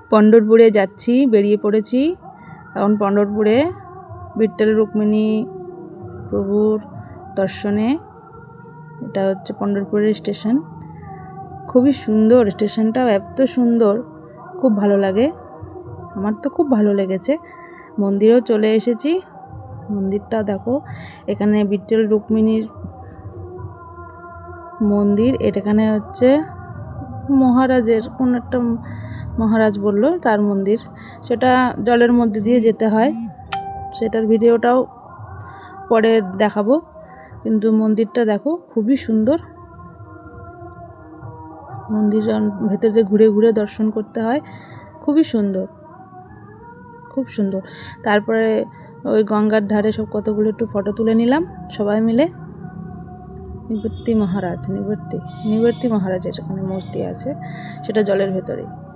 পন্ডরপুরে যাচ্ছি, বেরিয়ে পড়েছি। এখন পন্ডরপুরে বিট্ঠল রুক্মিণী প্রভুর দর্শনে। এটা হচ্ছে পন্ডরপুরের স্টেশন। খুবই সুন্দর স্টেশনটাও, এত সুন্দর, খুব ভালো লাগে। আমার তো খুব ভালো লেগেছে। মন্দিরেও চলে এসেছি। মন্দিরটা দেখো, এখানে বিট্ঠল রুক্মিণীর মন্দির। এখানে হচ্ছে মহারাজের কোন একটা মহারাজ বললো তার মন্দির। সেটা জলের মধ্যে দিয়ে যেতে হয়, সেটার ভিডিওটাও পরে দেখাবো। কিন্তু মন্দিরটা দেখো খুবই সুন্দর। মন্দিরের ভেতরে ঘুরে ঘুরে দর্শন করতে হয়, খুবই সুন্দর, খুব সুন্দর। তারপরে ওই গঙ্গার ধারে সব কতগুলো একটু ফটো তুলে নিলাম সবাই মিলে। নিবৃত্তি মহারাজের ওখানে মূর্তি আছে, সেটা জলের ভেতরেই।